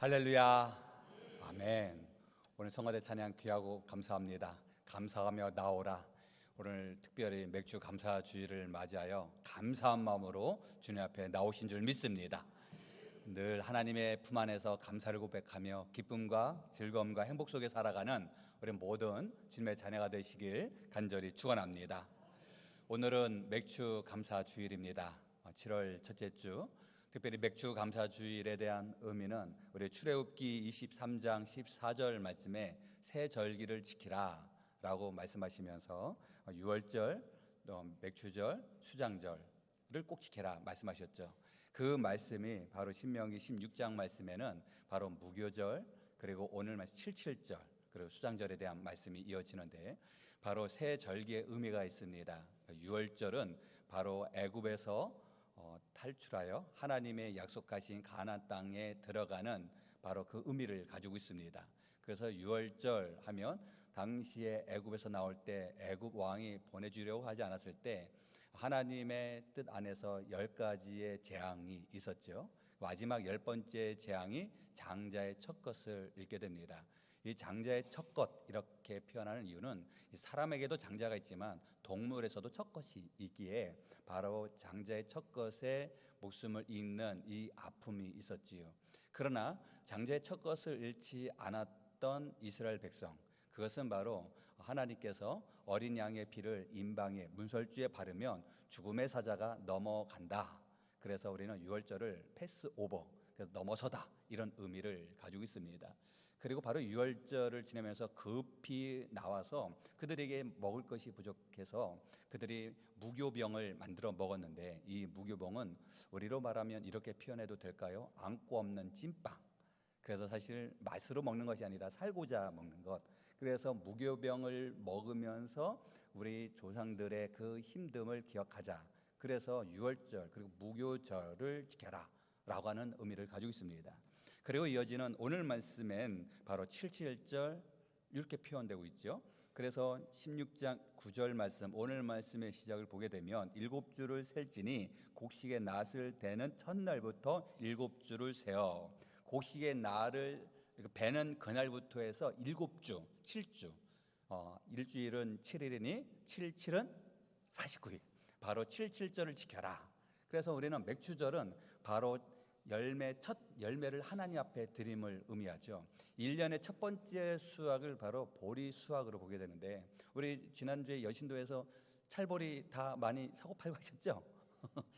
할렐루야. 아멘. 오늘 성가대 찬양 귀하고 감사합니다. 감사하며 나오라. 오늘 특별히 맥주 감사 주일을 맞이하여 감사한 마음으로 주님 앞에 나오신 줄 믿습니다. 늘 하나님의 품 안에서 감사를 고백하며 기쁨과 즐거움과 행복 속에 살아가는 우리 모든 주님의 자녀가 되시길 간절히 축원합니다. 오늘은 맥주 감사 주일입니다. 7월 첫째 주, 특별히 맥주 감사 주일에 대한 의미는 우리 출애굽기 23장 14절 말씀에 새 절기를 지키라 라고 말씀하시면서 유월절, 맥주절, 수장절을 꼭 지켜라 말씀하셨죠. 그 말씀이 바로 신명기 16장 말씀에는 바로 무교절, 그리고 오늘 말씀 77절, 그리고 수장절에 대한 말씀이 이어지는데 바로 새 절기의 의미가 있습니다. 유월절은 바로 애굽에서 탈출하여 하나님의 약속하신 가나안 땅에 들어가는 바로 그 의미를 가지고 있습니다. 그래서 유월절 하면 당시에 애굽에서 나올 때 애굽 왕이 보내주려고 하지 않았을 때 하나님의 뜻 안에서 10가지의 재앙이 있었죠. 마지막 10번째 재앙이 장자의 첫 것을 읽게 됩니다. 이 장자의 첫 것 이렇게 표현하는 이유는 사람에게도 장자가 있지만 동물에서도 첫 것이 있기에 바로 장자의 첫 것에 목숨을 잃는 이 아픔이 있었지요. 그러나 장자의 첫 것을 잃지 않았던 이스라엘 백성, 그것은 바로 하나님께서 어린 양의 피를 임방에 문설주에 바르면 죽음의 사자가 넘어간다. 그래서 우리는 유월절을 패스오버, 그래서 넘어서다, 이런 의미를 가지고 있습니다. 그리고 바로 유월절을 지내면서 급히 나와서 그들에게 먹을 것이 부족해서 그들이 무교병을 만들어 먹었는데, 이 무교병은 우리로 말하면 이렇게 표현해도 될까요? 안고 없는 찐빵. 그래서 사실 맛으로 먹는 것이 아니라 살고자 먹는 것. 그래서 무교병을 먹으면서 우리 조상들의 그 힘듦을 기억하자. 그래서 유월절 그리고 무교절을 지켜라 라고 하는 의미를 가지고 있습니다. 그리고 이어지는 오늘 말씀엔 바로 77절 이렇게 표현되고 있죠. 그래서 16장 9절 말씀, 오늘 말씀의 시작을 보게 되면 7주를 셀지니 곡식의 낫을 대는 첫날부터 7주를 세어. 곡식의 날을 베는 그날부터 해서 7주, 7주, 일주일은 7일이니 77은 49일, 바로 77절을 지켜라. 그래서 우리는 맥주절은 바로 첫 열매를 하나님 앞에 드림을 의미하죠. 1년의 첫 번째 수확을 바로 보리 수확으로 보게 되는데, 우리 지난주에 여신도에서 찰보리 다 많이 사고 팔고 하셨죠?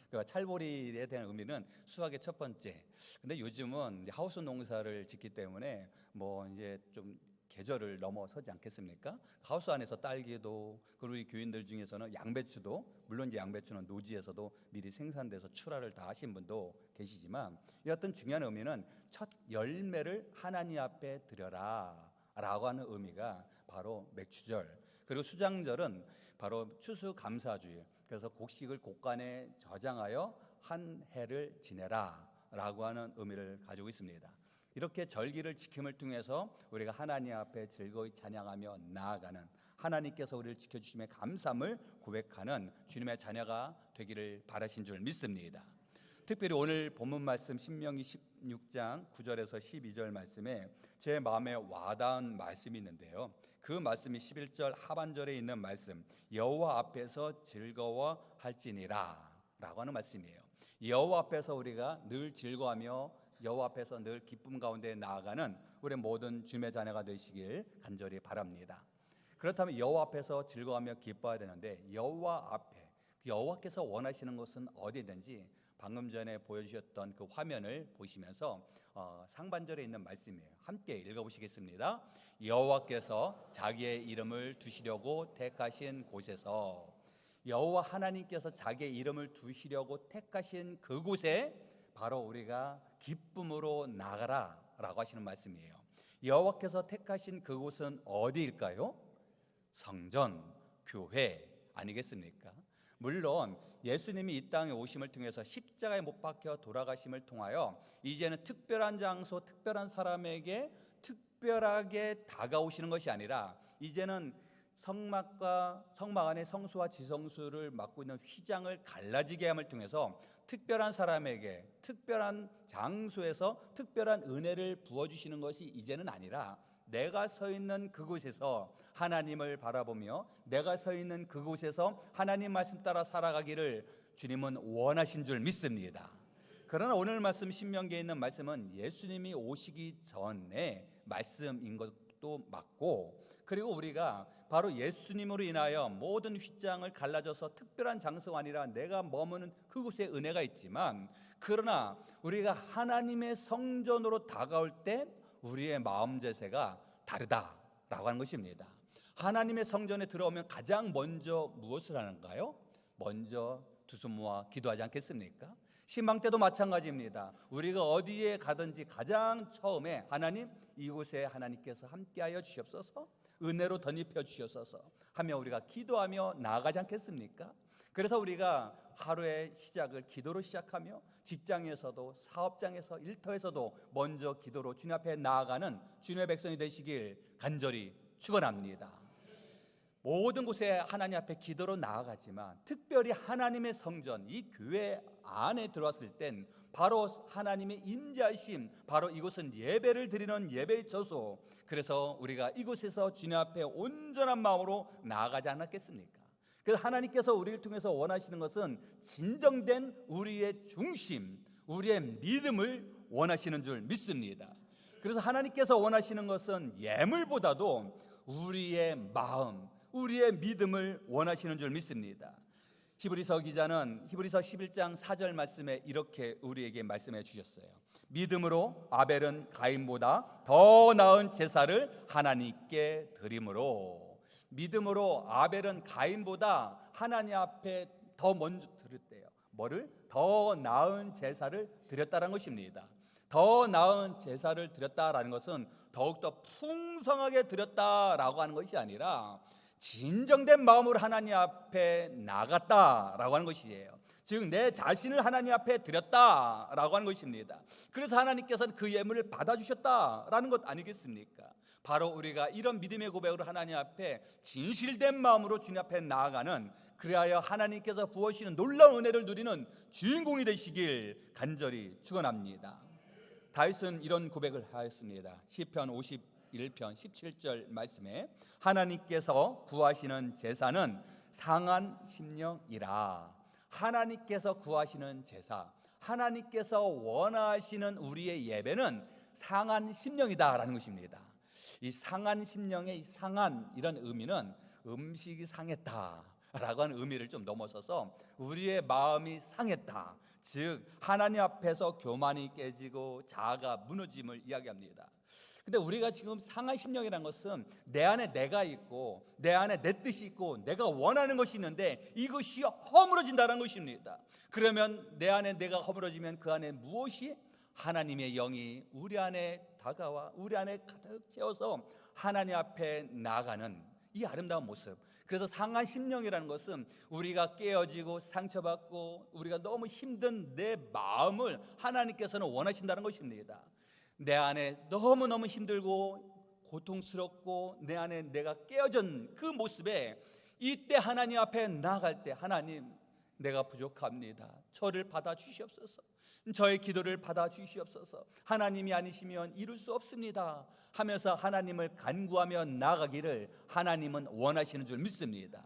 그러니까 찰보리에 대한 의미는 수확의 첫 번째. 근데 요즘은 이제 하우스 농사를 짓기 때문에 뭐 이제 좀 계절을 넘어서지 않겠습니까? 하우스 안에서 딸기도, 그리고 우리 교인들 중에서는 양배추도, 물론 이제 양배추는 노지에서도 미리 생산돼서 출하를 다 하신 분도 계시지만, 이 어떤 중요한 의미는 첫 열매를 하나님 앞에 드려라 라고 하는 의미가 바로 맥주절. 그리고 수장절은 바로 추수감사주일. 그래서 곡식을 곡간에 저장하여 한 해를 지내라 라고 하는 의미를 가지고 있습니다. 이렇게 절기를 지킴을 통해서 우리가 하나님 앞에 즐거이 찬양하며 나아가는, 하나님께서 우리를 지켜주심에 감사함을 고백하는 주님의 자녀가 되기를 바라신 줄 믿습니다. 특별히 오늘 본문 말씀 신명기 16장 9절에서 12절 말씀에 제 마음에 와닿은 말씀이 있는데요, 그 말씀이 11절 하반절에 있는 말씀, 여호와 앞에서 즐거워할지니라 라고 하는 말씀이에요. 여호와 앞에서 우리가 늘 즐거워하며 여호와 앞에서 늘 기쁨 가운데 나아가는 우리 모든 주님의 자녀가 되시길 간절히 바랍니다. 그렇다면 여호와 앞에서 즐거워하며 기뻐해야 되는데, 여호와 앞에, 여호와께서 원하시는 것은 어디든지 방금 전에 보여주셨던 그 화면을 보시면서 상반절에 있는 말씀이에요. 함께 읽어보시겠습니다. 여호와께서 자기의 이름을 두시려고 택하신 곳에서, 여호와 하나님께서 자기의 이름을 두시려고 택하신 그곳에 바로 우리가 기쁨으로 나가라 라고 하시는 말씀이에요. 여호와께서 택하신 그곳은 어디일까요? 성전, 교회 아니겠습니까? 물론 예수님이 이 땅에 오심을 통해서 십자가에 못 박혀 돌아가심을 통하여 이제는 특별한 장소, 특별한 사람에게 특별하게 다가오시는 것이 아니라, 이제는 성막 안에 성수와 지성수를 맡고 있는 휘장을 갈라지게 함을 통해서 특별한 사람에게 특별한 장소에서 특별한 은혜를 부어주시는 것이 이제는 아니라 내가 서 있는 그곳에서 하나님을 바라보며 내가 서 있는 그곳에서 하나님 말씀 따라 살아가기를 주님은 원하신 줄 믿습니다. 그러나 오늘 말씀 신명기에 있는 말씀은 예수님이 오시기 전에 말씀인 것도 맞고, 그리고 우리가 바로 예수님으로 인하여 모든 휘장을 갈라져서 특별한 장소가 아니라 내가 머무는 그곳에 은혜가 있지만, 그러나 우리가 하나님의 성전으로 다가올 때 우리의 마음 자세가 다르다라고 하는 것입니다. 하나님의 성전에 들어오면 가장 먼저 무엇을 하는가요? 먼저 두 손 모아 기도하지 않겠습니까? 신방 때도 마찬가지입니다. 우리가 어디에 가든지 가장 처음에 하나님, 이곳에 하나님께서 함께하여 주시옵소서, 은혜로 덧입혀 주시옵소서 하며 우리가 기도하며 나아가지 않겠습니까? 그래서 우리가 하루의 시작을 기도로 시작하며 직장에서도 사업장에서 일터에서도 먼저 기도로 주님 앞에 나아가는 주님의 백성이 되시길 간절히 축원합니다. 모든 곳에 하나님 앞에 기도로 나아가지만 특별히 하나님의 성전, 이 교회 안에 들어왔을 땐 바로 하나님의 임재하심, 바로 이곳은 예배를 드리는 예배의 저소, 그래서 우리가 이곳에서 주님 앞에 온전한 마음으로 나아가지 않았겠습니까? 그래서 하나님께서 우리를 통해서 원하시는 것은 진정된 우리의 중심, 우리의 믿음을 원하시는 줄 믿습니다. 그래서 하나님께서 원하시는 것은 예물보다도 우리의 마음, 우리의 믿음을 원하시는 줄 믿습니다. 히브리서 기자는 히브리서 11장 4절 말씀에 이렇게 우리에게 말씀해 주셨어요. 믿음으로 아벨은 가인보다 더 나은 제사를 하나님께 드림으로, 믿음으로 아벨은 가인보다 하나님 앞에 더 먼저 드렸대요. 뭐를? 더 나은 제사를 드렸다는 것입니다. 더 나은 제사를 드렸다라는 것은 더욱더 풍성하게 드렸다라고 하는 것이 아니라 진정된 마음으로 하나님 앞에 나갔다라고 하는 것이에요. 즉 내 자신을 하나님 앞에 드렸다라고 하는 것입니다. 그래서 하나님께서는 그 예물을 받아주셨다라는 것 아니겠습니까? 바로 우리가 이런 믿음의 고백으로 하나님 앞에 진실된 마음으로 주님 앞에 나아가는, 그리하여 하나님께서 부어주시는 놀라운 은혜를 누리는 주인공이 되시길 간절히 축원합니다. 다윗은 이런 고백을 하였습니다. 시편 51편 17절 말씀에 하나님께서 구하시는 제사는 상한 심령이라. 하나님께서 구하시는 제사, 하나님께서 원하시는 우리의 예배는 상한 심령이다라는 것입니다. 이 상한 심령의 이 상한, 이런 의미는 음식이 상했다라고 하는 의미를 좀 넘어서서 우리의 마음이 상했다, 즉 하나님 앞에서 교만이 깨지고 자아가 무너짐을 이야기합니다. 근데 우리가 지금 상한 심령이라는 것은 내 안에 내가 있고 내 안에 내 뜻이 있고 내가 원하는 것이 있는데 이것이 허물어진다는 것입니다. 그러면 내 안에 내가 허물어지면 그 안에 무엇이? 하나님의 영이 우리 안에 다가와 우리 안에 가득 채워서 하나님 앞에 나아가는 이 아름다운 모습. 그래서 상한 심령이라는 것은 우리가 깨어지고 상처받고 우리가 너무 힘든 내 마음을 하나님께서는 원하신다는 것입니다. 내 안에 너무너무 힘들고 고통스럽고 내 안에 내가 깨어진 그 모습에 이때 하나님 앞에 나아갈 때, 하나님 내가 부족합니다, 저를 받아주시옵소서, 저의 기도를 받아주시옵소서, 하나님이 아니시면 이룰 수 없습니다 하면서 하나님을 간구하며 나아가기를 하나님은 원하시는 줄 믿습니다.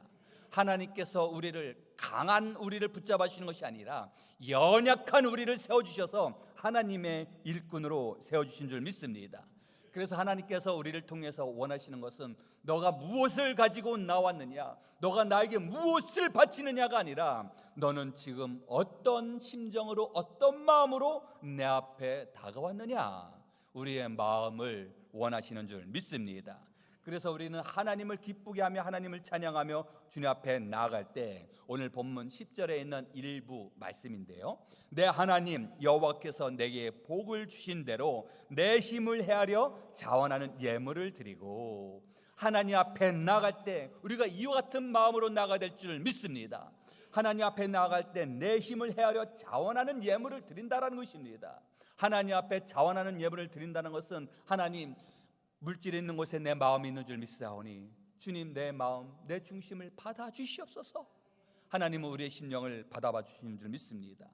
하나님께서 우리를, 강한 우리를 붙잡아 주시는 것이 아니라 연약한 우리를 세워주셔서 하나님의 일꾼으로 세워주신 줄 믿습니다. 그래서 하나님께서 우리를 통해서 원하시는 것은 너가 무엇을 가지고 나왔느냐, 너가 나에게 무엇을 바치느냐가 아니라 너는 지금 어떤 심정으로 어떤 마음으로 내 앞에 다가왔느냐, 우리의 마음을 원하시는 줄 믿습니다. 그래서 우리는 하나님을 기쁘게 하며 하나님을 찬양하며 주님 앞에 나아갈 때 오늘 본문 10절에 있는 일부 말씀인데요, 내 하나님 여호와께서 내게 복을 주신 대로 내 힘을 헤아려 자원하는 예물을 드리고, 하나님 앞에 나아갈 때 우리가 이와 같은 마음으로 나아가야 될 줄 믿습니다. 하나님 앞에 나아갈 때 내 힘을 헤아려 자원하는 예물을 드린다라는 것입니다. 하나님 앞에 자원하는 예물을 드린다는 것은 하나님, 물질이 있는 곳에 내 마음이 있는 줄 믿사오니 주님 내 마음, 내 중심을 받아주시옵소서. 하나님은 우리의 심령을 받아봐 주시는 줄 믿습니다.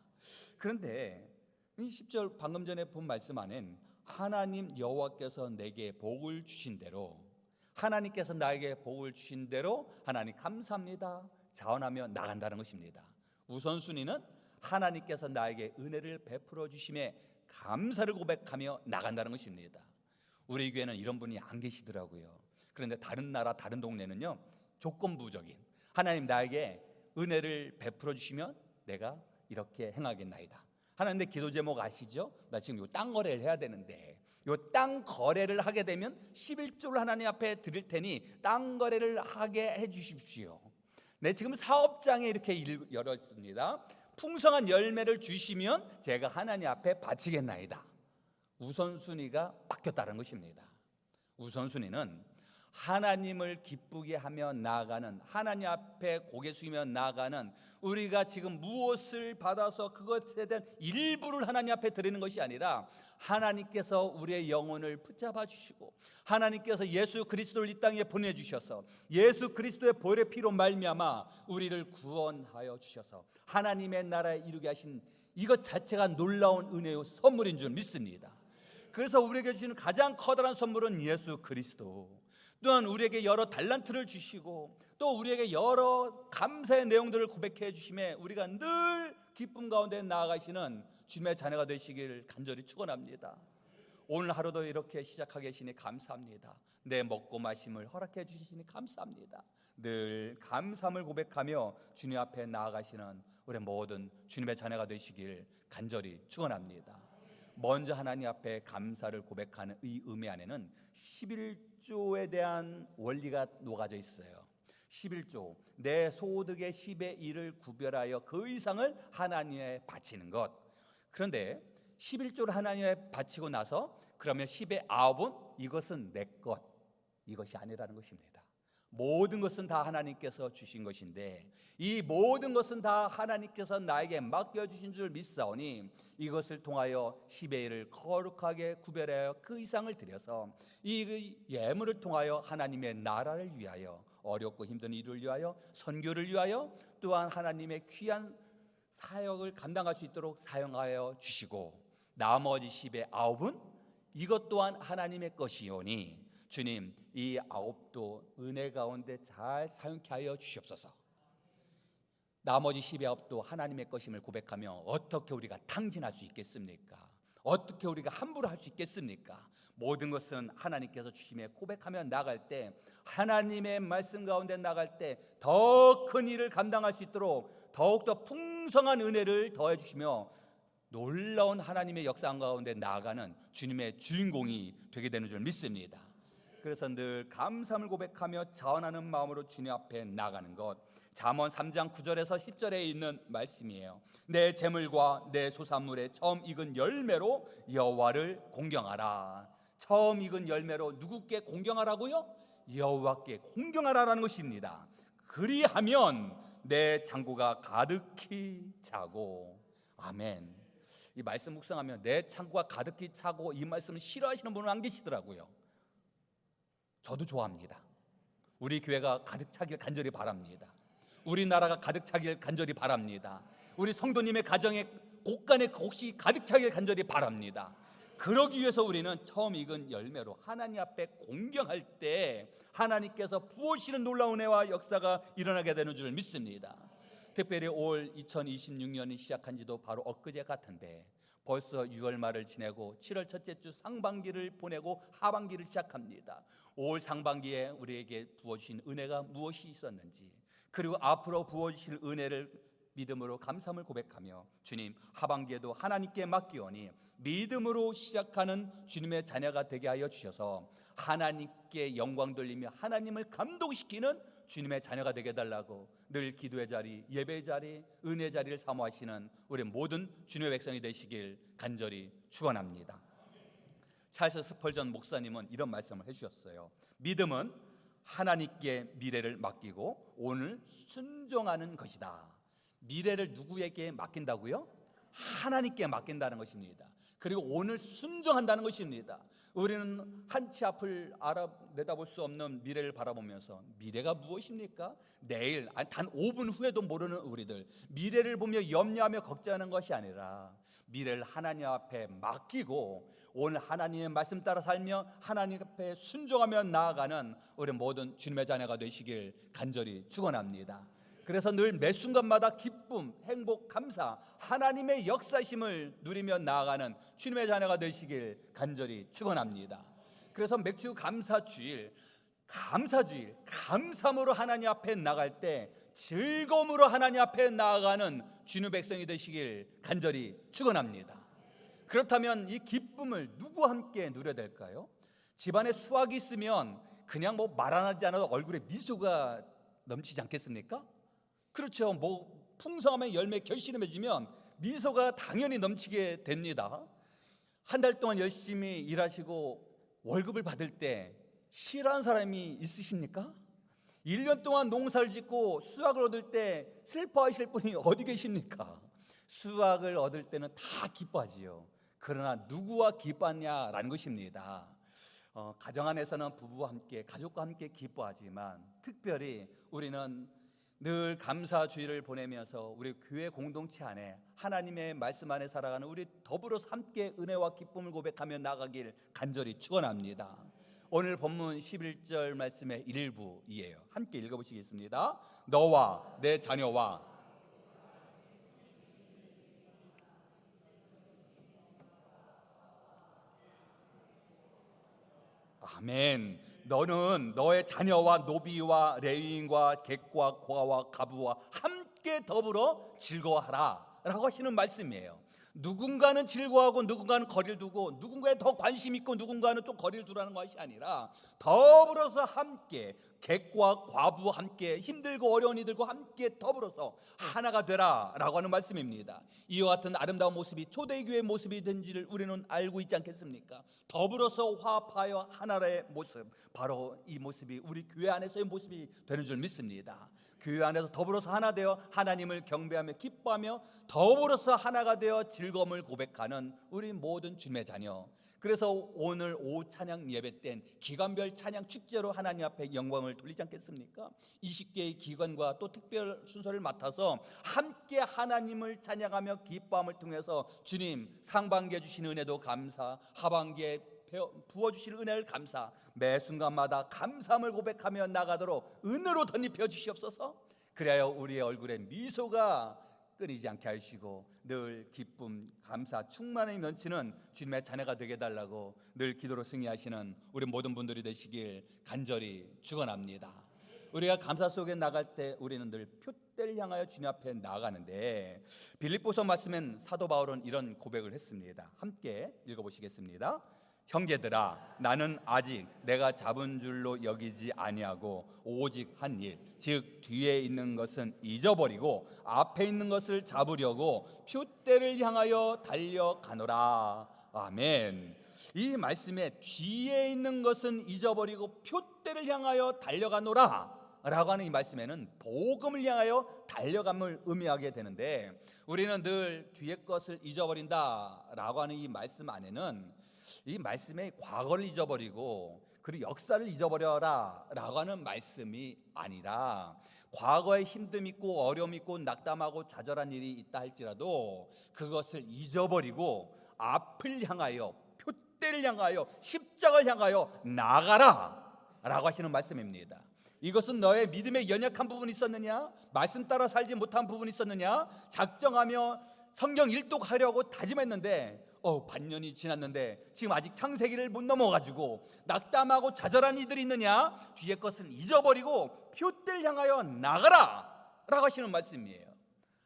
그런데 이 10절 방금 전에 본 말씀 안엔 하나님 여호와께서 내게 복을 주신 대로, 하나님께서 나에게 복을 주신 대로 하나님 감사합니다 자원하며 나간다는 것입니다. 우선순위는 하나님께서 나에게 은혜를 베풀어 주심에 감사를 고백하며 나간다는 것입니다. 우리 교회는 이런 분이 안 계시더라고요. 그런데 다른 나라 다른 동네는요, 조건부적인 하나님 나에게 은혜를 베풀어 주시면 내가 이렇게 행하겠나이다. 하나님, 기도 제목 아시죠? 나 지금 요 땅 거래를 해야 되는데 요 땅 거래를 하게 되면 11조를 하나님 앞에 드릴 테니 땅 거래를 하게 해 주십시오. 네, 지금 사업장에 이렇게 열었습니다. 풍성한 열매를 주시면 제가 하나님 앞에 바치겠나이다. 우선순위가 바뀌었다는 것입니다. 우선순위는 하나님을 기쁘게 하며 나아가는, 하나님 앞에 고개 숙이며 나아가는, 우리가 지금 무엇을 받아서 그것에 대한 일부를 하나님 앞에 드리는 것이 아니라 하나님께서 우리의 영혼을 붙잡아 주시고 하나님께서 예수 그리스도를 이 땅에 보내주셔서 예수 그리스도의 보혈의 피로 말미암아 우리를 구원하여 주셔서 하나님의 나라에 이르게 하신 이것 자체가 놀라운 은혜의 선물인 줄 믿습니다. 그래서 우리에게 주시는 가장 커다란 선물은 예수 그리스도, 또한 우리에게 여러 달란트를 주시고 또 우리에게 여러 감사의 내용들을 고백해 주심에 우리가 늘 기쁨 가운데 나아가시는 주님의 자녀가 되시길 간절히 축원합니다. 오늘 하루도 이렇게 시작하게 하시니 감사합니다. 내 먹고 마심을 허락해 주시니 감사합니다. 늘 감사함을 고백하며 주님 앞에 나아가시는 우리 모든 주님의 자녀가 되시길 간절히 축원합니다. 먼저 하나님 앞에 감사를 고백하는 이 의미 안에는 11조에 대한 원리가 녹아져 있어요. 11조, 내 소득의 10의 1을 구별하여 그 이상을 하나님에 바치는 것. 그런데 11조를 하나님에 바치고 나서 그러면 10의 9은 이것은 내 것, 이것이 아니라는 것입니다. 모든 것은 다 하나님께서 주신 것인데 이 모든 것은 다 하나님께서 나에게 맡겨주신 줄 믿사오니 이것을 통하여 10의 1을 거룩하게 구별하여 그 이상을 드려서 이 예물을 통하여 하나님의 나라를 위하여, 어렵고 힘든 일을 위하여, 선교를 위하여, 또한 하나님의 귀한 사역을 감당할 수 있도록 사용하여 주시고 나머지 10의 9은 이것 또한 하나님의 것이오니 주님 이 9도 은혜 가운데 잘 사용케 하여 주시옵소서. 나머지 10의 9도 하나님의 것임을 고백하며 어떻게 우리가 탕진할 수 있겠습니까? 어떻게 우리가 함부로 할 수 있겠습니까? 모든 것은 하나님께서 주심에 고백하며 나갈 때, 하나님의 말씀 가운데 나갈 때 더 큰 일을 감당할 수 있도록 더욱더 풍성한 은혜를 더해 주시며 놀라운 하나님의 역사 가운데 나아가는 주님의 주인공이 되게 되는 줄 믿습니다. 그래서 늘 감사함을 고백하며 자원하는 마음으로 주님 앞에 나가는 것. 잠언 3장 9절에서 10절에 있는 말씀이에요. 내 재물과 내 소산물의 처음 익은 열매로 여호와를 공경하라. 처음 익은 열매로 누구께 공경하라고요? 여호와께 공경하라라는 것입니다. 그리하면 내 창고가 가득히 차고. 아멘. 이 말씀 묵상하면 내 창고가 가득히 차고, 이 말씀을 싫어하시는 분은 안 계시더라고요. 저도 좋아합니다. 우리 교회가 가득 차길 간절히 바랍니다. 우리나라가 가득 차길 간절히 바랍니다. 우리 성도님의 가정에 곳간에 곡식이 가득 차길 간절히 바랍니다. 그러기 위해서 우리는 처음 익은 열매로 하나님 앞에 공경할 때 하나님께서 부어주시는 놀라운 은혜와 역사가 일어나게 되는 줄 믿습니다. 특별히 올 2026년이 시작한 지도 바로 엊그제 같은데 벌써 6월 말을 지내고 7월 첫째 주 상반기를 보내고 하반기를 시작합니다. 올 상반기에 우리에게 부어주신 은혜가 무엇이 있었는지, 그리고 앞으로 부어주실 은혜를 믿음으로 감사함을 고백하며 주님 하반기에도 하나님께 맡기오니 믿음으로 시작하는 주님의 자녀가 되게 하여 주셔서 하나님께 영광 돌리며 하나님을 감동시키는 주님의 자녀가 되게 해달라고 늘 기도의 자리, 예배의 자리, 은혜의 자리를 사모하시는 우리 모든 주님의 백성이 되시길 간절히 축원합니다. 찰스 스펄전 목사님은 이런 말씀을 해주셨어요. 믿음은 하나님께 미래를 맡기고 오늘 순종하는 것이다. 미래를 누구에게 맡긴다고요? 하나님께 맡긴다는 것입니다. 그리고 오늘 순종한다는 것입니다. 우리는 한치 앞을 내다볼 수 없는 미래를 바라보면서 미래가 무엇입니까? 내일, 단 5분 후에도 모르는 우리들, 미래를 보며 염려하며 걱정하는 것이 아니라 미래를 하나님 앞에 맡기고 오늘 하나님의 말씀 따라 살며 하나님 앞에 순종하며 나아가는 우리 모든 주님의 자녀가 되시길 간절히 축원합니다. 그래서 늘 매 순간마다 기쁨, 행복, 감사, 하나님의 역사심을 누리며 나아가는 주님의 자녀가 되시길 간절히 축원합니다. 그래서 맥주 감사주일, 감사함으로 하나님 앞에 나갈 때 즐거움으로 하나님 앞에 나아가는 주님의 백성이 되시길 간절히 축원합니다. 그렇다면 이 기쁨을 누구와 함께 누려야 될까요? 집안에 수확이 있으면 그냥 말 안 하지 않아도 얼굴에 미소가 넘치지 않겠습니까? 그렇죠. 풍성하면 열매 결실이 맺으면 미소가 당연히 넘치게 됩니다. 한 달 동안 열심히 일하시고 월급을 받을 때 싫어하는 사람이 있으십니까? 1년 동안 농사를 짓고 수확을 얻을 때 슬퍼하실 분이 어디 계십니까? 수확을 얻을 때는 다 기뻐하지요. 그러나 누구와 기뻐하냐라는 것입니다. 가정 안에서는 부부와 함께, 가족과 함께 기뻐하지만 특별히 우리는 늘 감사주의를 보내면서 우리 교회 공동체 안에 하나님의 말씀 안에 살아가는 우리 더불어서 함께 은혜와 기쁨을 고백하며 나가길 간절히 축원합니다. 오늘 본문 11절 말씀의 일부이에요. 함께 읽어보시겠습니다. 너와 내 자녀와 아멘. 너는 너의 자녀와 노비와 레위인과 객과 고아와 가부와 함께 더불어 즐거워하라 라고 하시는 말씀이에요. 누군가는 즐거워하고 누군가는 거리를 두고 누군가에 더 관심 있고 누군가는 좀 거리를 두라는 것이 아니라 더불어서 함께 객과 과부와 함께 힘들고 어려운 이들과 함께 더불어서 하나가 되라 라고 하는 말씀입니다. 이와 같은 아름다운 모습이 초대교회의 모습이 된지를 우리는 알고 있지 않겠습니까? 더불어서 화합하여 하나의 모습, 바로 이 모습이 우리 교회 안에서의 모습이 되는 줄 믿습니다. 교회 안에서 더불어서 하나 되어 하나님을 경배하며 기뻐하며 더불어서 하나가 되어 즐거움을 고백하는 우리 모든 주님의 자녀. 그래서 오늘 오후 찬양 예배 땐 기관별 찬양 축제로 하나님 앞에 영광을 돌리지 않겠습니까? 20개의 기관과 또 특별 순서를 맡아서 함께 하나님을 찬양하며 기뻐함을 통해서 주님 상반기에 주신 은혜도 감사, 하반기에 부어주실 은혜를 감사, 매 순간마다 감사함을 고백하며 나가도록 은혜로 덧입혀 주시옵소서. 그래야 우리의 얼굴에 미소가 끊이지 않게 하시고 늘 기쁨, 감사, 충만함이 넘치는 주님의 자녀가 되게 해달라고 늘 기도로 승리하시는 우리 모든 분들이 되시길 간절히 축원합니다. 우리가 감사 속에 나갈 때 우리는 늘 표대를 향하여 주님 앞에 나아가는데 빌립보서 말씀엔 사도 바울은 이런 고백을 했습니다. 함께 읽어보시겠습니다. 형제들아, 나는 아직 내가 잡은 줄로 여기지 아니하고 오직 한 일, 즉 뒤에 있는 것은 잊어버리고 앞에 있는 것을 잡으려고 표대를 향하여 달려가노라. 아멘. 이 말씀에 뒤에 있는 것은 잊어버리고 표대를 향하여 달려가노라 라고 하는 이 말씀에는 복음을 향하여 달려감을 의미하게 되는데, 우리는 늘 뒤의 것을 잊어버린다 라고 하는 이 말씀 안에는 이 말씀에 과거를 잊어버리고 그리고 역사를 잊어버려라 라고 하는 말씀이 아니라, 과거에 힘듦 있고 어려움 있고 낙담하고 좌절한 일이 있다 할지라도 그것을 잊어버리고 앞을 향하여, 표대를 향하여, 십자가를 향하여 나가라 라고 하시는 말씀입니다. 이것은 너의 믿음에 연약한 부분이 있었느냐, 말씀 따라 살지 못한 부분이 있었느냐, 작정하며 성경 일독하려고 다짐했는데 반년이 지났는데 지금 아직 창세기를 못 넘어가지고 낙담하고 좌절한 이들이 있느냐, 뒤의 것은 잊어버리고 표대를 향하여 나가라 라고 하시는 말씀이에요.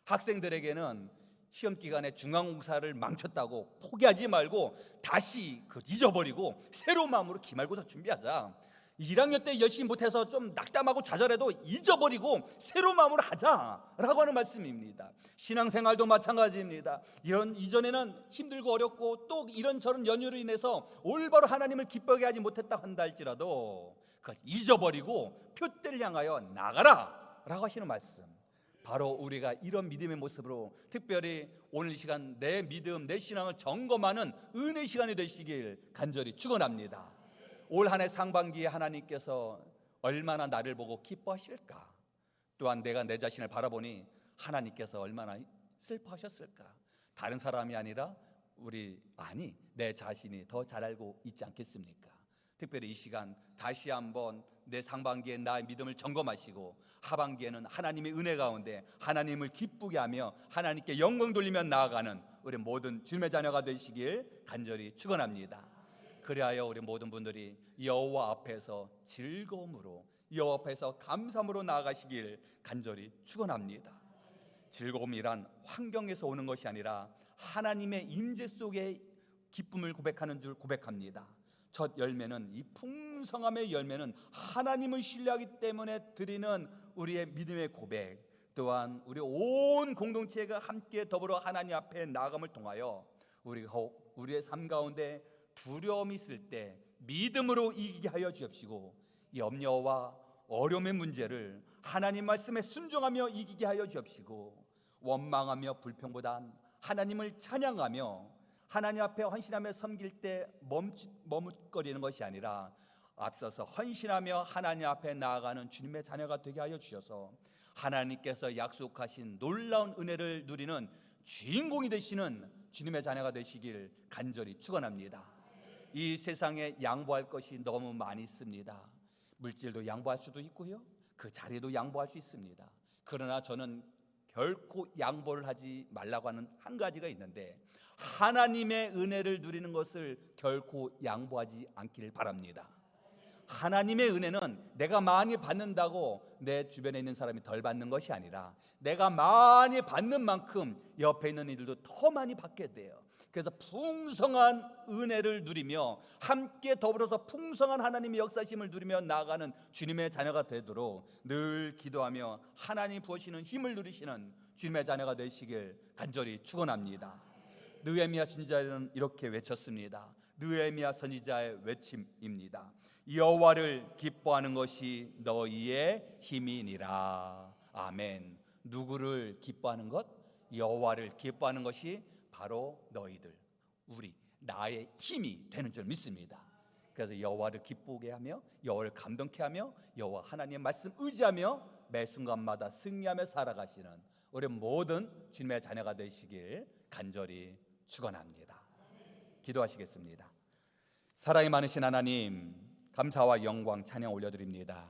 학생들에게는 시험 기간에 중간고사를 망쳤다고 포기하지 말고 다시 잊어버리고 새로운 마음으로 기말고사 준비하자. 1학년 때 열심히 못해서 좀 낙담하고 좌절해도 잊어버리고 새로운 마음으로 하자라고 하는 말씀입니다. 신앙생활도 마찬가지입니다. 이전에는 힘들고 어렵고 또 이런저런 연유로 인해서 올바로 하나님을 기쁘게 하지 못했다 한다 할지라도 그걸 잊어버리고 표대를 향하여 나가라 라고 하시는 말씀. 바로 우리가 이런 믿음의 모습으로 특별히 오늘 이 시간 내 믿음, 내 신앙을 점검하는 은혜 시간이 되시길 간절히 축원합니다. 올 한 해 상반기에 하나님께서 얼마나 나를 보고 기뻐하실까? 또한 내가 내 자신을 바라보니 하나님께서 얼마나 슬퍼하셨을까? 다른 사람이 아니라 내 자신이 더 잘 알고 있지 않겠습니까? 특별히 이 시간 다시 한번 내 상반기에 나의 믿음을 점검하시고 하반기에는 하나님의 은혜 가운데 하나님을 기쁘게 하며 하나님께 영광 돌리며 나아가는 우리 모든 주님의 자녀가 되시길 간절히 축원합니다. 그리하여 우리 모든 분들이 여호와 앞에서 즐거움으로, 여호와 앞에서 감사함으로 나아가시길 간절히 축원합니다. 즐거움이란 환경에서 오는 것이 아니라 하나님의 임재 속에 기쁨을 고백하는 줄 고백합니다. 첫 열매는, 이 풍성함의 열매는 하나님을 신뢰하기 때문에 드리는 우리의 믿음의 고백, 또한 우리 온 공동체가 함께 더불어 하나님 앞에 나아감을 통하여 우리가 우리의 삶 가운데 두려움이 있을 때 믿음으로 이기게 하여 주옵시고, 염려와 어려움의 문제를 하나님 말씀에 순종하며 이기게 하여 주옵시고, 원망하며 불평보단 하나님을 찬양하며 하나님 앞에 헌신하며 섬길 때 머뭇거리는 것이 아니라 앞서서 헌신하며 하나님 앞에 나아가는 주님의 자녀가 되게 하여 주셔서 하나님께서 약속하신 놀라운 은혜를 누리는 주인공이 되시는 주님의 자녀가 되시길 간절히 축원합니다. 이 세상에 양보할 것이 너무 많이 있습니다. 물질도 양보할 수도 있고요, 그 자리도 양보할 수 있습니다. 그러나 저는 결코 양보를 하지 말라고 하는 한 가지가 있는데, 하나님의 은혜를 누리는 것을 결코 양보하지 않기를 바랍니다. 하나님의 은혜는 내가 많이 받는다고 내 주변에 있는 사람이 덜 받는 것이 아니라 내가 많이 받는 만큼 옆에 있는 이들도 더 많이 받게 돼요. 그래서 풍성한 은혜를 누리며 함께 더불어서 풍성한 하나님의 역사심을 누리며 나아가는 주님의 자녀가 되도록 늘 기도하며 하나님 부으시는 힘을 누리시는 주님의 자녀가 되시길 간절히 축원합니다. 느헤미야 선지자는 이렇게 외쳤습니다. 느헤미야 선지자의 외침입니다. 여호와를 기뻐하는 것이 너희의 힘이니라. 아멘. 누구를 기뻐하는 것? 여호와를 기뻐하는 것이 바로 너희들, 나의 힘이 되는 줄 믿습니다. 그래서 여호와를 기쁘게 하며 여호와를 감동케 하며 여호와 하나님의 말씀 의지하며 매 순간마다 승리하며 살아가시는 우리 모든 주님의 자녀가 되시길 간절히 축원합니다. 기도하시겠습니다. 사랑이 많으신 하나님, 감사와 영광 찬양 올려드립니다.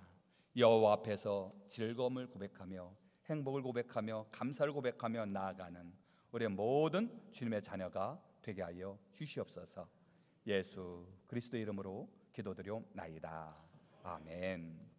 여호와 앞에서 즐거움을 고백하며 행복을 고백하며 감사를 고백하며 나아가는 우리 모든 주님의 자녀가 되게 하여 주시옵소서. 예수 그리스도의 이름으로 기도드리옵나이다. 아멘.